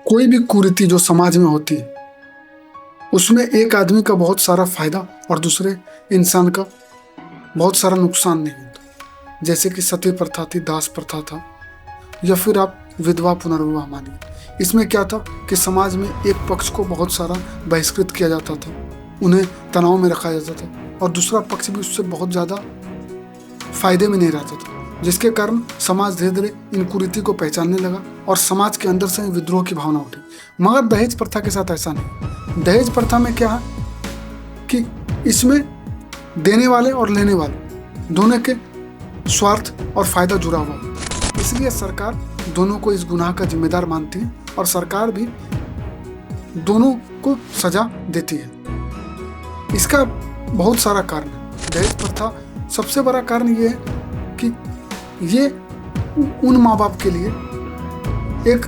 कोई भी कुरीति जो समाज में होती है उसमें एक आदमी का बहुत सारा फायदा और दूसरे इंसान का बहुत सारा नुकसान नहीं होता। जैसे कि सती प्रथा थी, दास प्रथा था, या फिर आप विधवा पुनर्विवाह मानिए। इसमें क्या था कि समाज में एक पक्ष को बहुत सारा बहिष्कृत किया जाता था, उन्हें तनाव में रखा जाता था, और दूसरा पक्ष भी उससे बहुत ज़्यादा फायदे में नहीं रहता था, जिसके कारण समाज धीरे धीरे इन कुरीति को पहचानने लगा और समाज के अंदर से विद्रोह की भावना उठी। मगर दहेज प्रथा के साथ ऐसा नहीं। दहेज प्रथा में क्या है कि इसमें देने वाले और लेने वाले दोनों के स्वार्थ और फायदा जुड़ा हुआ है, इसलिए सरकार दोनों को इस गुनाह का जिम्मेदार मानती है और सरकार भी दोनों को सजा देती है। इसका बहुत सारा कारण है। दहेज प्रथा सबसे बड़ा कारण ये है कि ये उन माँ बाप के लिए एक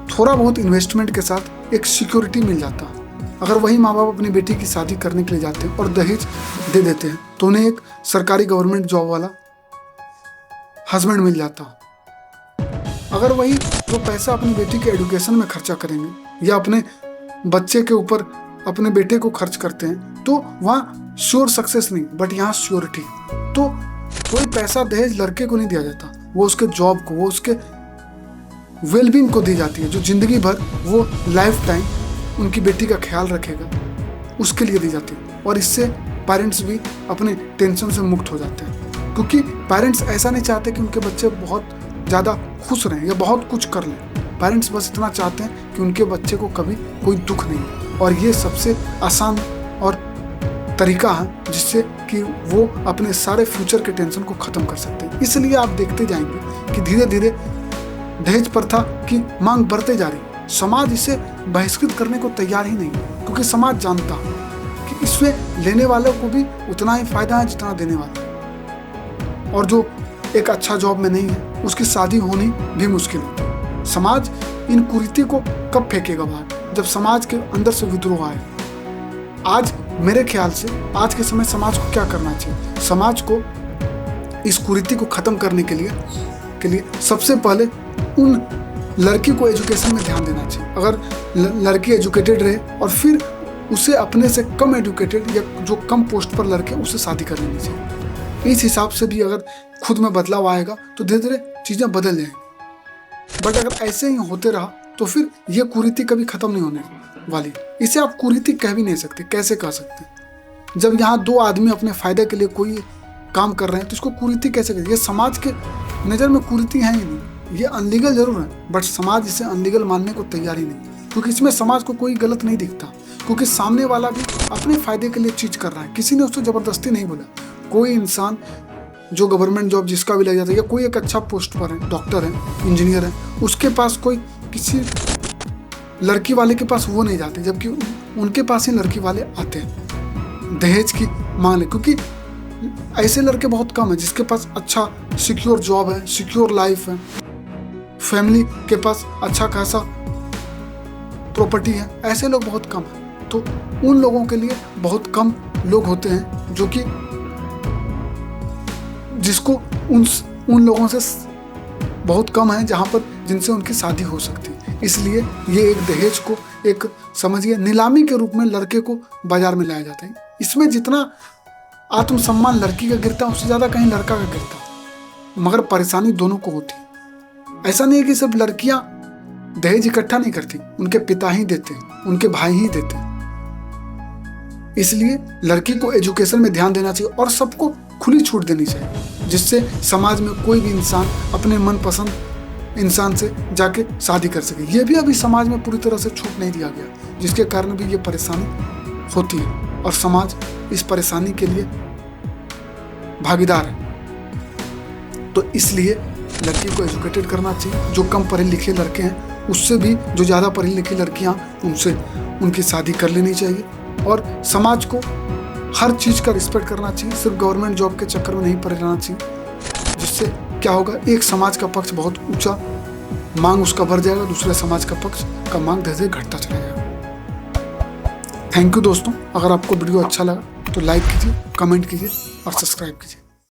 थोड़ा बहुत इन्वेस्टमेंट के साथ एक सिक्योरिटी मिल जाता है। अगर वही माँ बाप अपनी बेटी की शादी करने के लिए जाते हैं और दहेज दे देते हैं तो उन्हें एक सरकारी गवर्नमेंट जॉब वाला हस्बैंड मिल जाता है। अगर वही वो पैसा अपनी बेटी के एजुकेशन में खर्चा करेंगे या अपने बच्चे के ऊपर अपने बेटे को खर्च करते हैं तो वहाँ श्योर सक्सेस नहीं, बट यहाँ श्योरिटी। तो कोई पैसा दहेज लड़के को नहीं दिया जाता, वो उसके जॉब को, वो उसके वेलबींग को दी जाती है, जो जिंदगी भर वो लाइफ टाइम उनकी बेटी का ख्याल रखेगा, उसके लिए दी जाती है। और इससे पेरेंट्स भी अपने टेंशन से मुक्त हो जाते हैं, क्योंकि पेरेंट्स ऐसा नहीं चाहते कि उनके बच्चे बहुत ज़्यादा खुश रहें या बहुत कुछ कर लें। पेरेंट्स बस इतना चाहते हैं कि उनके बच्चे को कभी कोई दुख नहीं हो, और ये सबसे आसान और तरीका है जिससे कि वो अपने सारे फ्यूचर के टेंशन को ख़त्म कर सकते हैं। इसलिए आप देखते जाएंगे कि धीरे धीरे दहेज प्रथा की मांग बढ़ते जा रही है। समाज इसे बहिष्कृत करने को तैयार ही नहीं, क्योंकि समाज जानता है कि इसमें लेने वालों को भी उतना ही फायदा है जितना देने वाला, और जो एक अच्छा जॉब में नहीं है उसकी शादी होनी भी मुश्किल होती है। समाज इन कुरीति को कब फेंकेगा बाहर? जब समाज के अंदर से विद्रोह आए। आज मेरे ख्याल से आज के समय समाज को क्या करना चाहिए? समाज को इस कुरीति को खत्म करने के लिए सबसे पहले उन लड़की को एजुकेशन में ध्यान देना चाहिए। अगर लड़की एजुकेटेड रहे और फिर उसे अपने से कम एजुकेटेड या जो कम पोस्ट पर लड़के उससे शादी कर लेनी चाहिए। इस हिसाब से भी अगर खुद में बदलाव आएगा तो धीरे धीरे चीज़ें बदल जाएंगी। बट अगर ऐसे ही होते रहा तो फिर ये कुरीति कभी खत्म नहीं होने वाली। इसे आप कुरीति कह भी नहीं सकते। कैसे कह सकते? जब यहाँ दो आदमी अपने फायदे के लिए कोई काम कर रहे हैं तो इसको कुरीति कैसे कहें? ये समाज के नज़र में कुरीति है ही नहीं। ये अनलीगल जरूर है, बट समाज इसे अनलीगल मानने को तैयार ही नहीं, क्योंकि इसमें समाज को कोई गलत नहीं दिखता, क्योंकि सामने वाला भी अपने फायदे के लिए चीज़ कर रहा है। किसी ने उसको ज़बरदस्ती नहीं बोला। कोई इंसान जो गवर्नमेंट जॉब जिसका भी लग जाता है या कोई एक अच्छा पोस्ट पर है, डॉक्टर है, इंजीनियर है, उसके पास कोई किसी लड़की वाले के पास वो नहीं जाते, जबकि उनके पास ही लड़की वाले आते हैं दहेज की मांग ले। क्योंकि ऐसे लड़के बहुत कम हैं जिसके पास अच्छा सिक्योर जॉब है, सिक्योर लाइफ है, फैमिली के पास अच्छा खासा प्रॉपर्टी है। ऐसे लोग बहुत कम हैं। तो उन लोगों के लिए बहुत कम लोग होते हैं जो कि जिसको उन लोगों से बहुत कम है जहाँ पर जिनसे उनकी शादी हो सकती है। इसलिए ये एक दहेज को एक समझिए नीलामी के रूप में लड़के को बाजार में लाया जाता है। इसमें जितना आत्मसम्मान लड़की का गिरता है उससे ज़्यादा कहीं लड़का का गिरता है, मगर परेशानी दोनों को होती है। ऐसा नहीं है कि सब लड़कियां दहेज इकट्ठा नहीं करती, उनके पिता ही देते हैं, उनके भाई ही देते हैं। इसलिए लड़की को एजुकेशन में ध्यान देना चाहिए और सबको खुली छूट देनी चाहिए, जिससे समाज में कोई भी इंसान अपने मनपसंद इंसान से जाके शादी कर सके। ये भी अभी समाज में पूरी तरह से छूट नहीं दिया गया, जिसके कारण भी ये परेशानी होती है और समाज इस परेशानी के लिए भागीदार है। तो इसलिए लड़की को एजुकेटेड करना चाहिए। जो कम पढ़े लिखे लड़के हैं उससे भी जो ज़्यादा पढ़ी लिखी लड़कियां उनसे उनकी शादी कर लेनी चाहिए, और समाज को हर चीज़ का रिस्पेक्ट करना चाहिए। सिर्फ गवर्नमेंट जॉब के चक्कर में नहीं पड़े रहना चाहिए, जिससे क्या होगा, एक समाज का पक्ष बहुत ऊंचा मांग उसका बढ़ जाएगा, दूसरे समाज का पक्ष का मांग धीरे धीरे घटता चला जाएगा। थैंक यू दोस्तों। अगर आपको वीडियो अच्छा लगा तो लाइक कीजिए, कमेंट कीजिए और सब्सक्राइब कीजिए।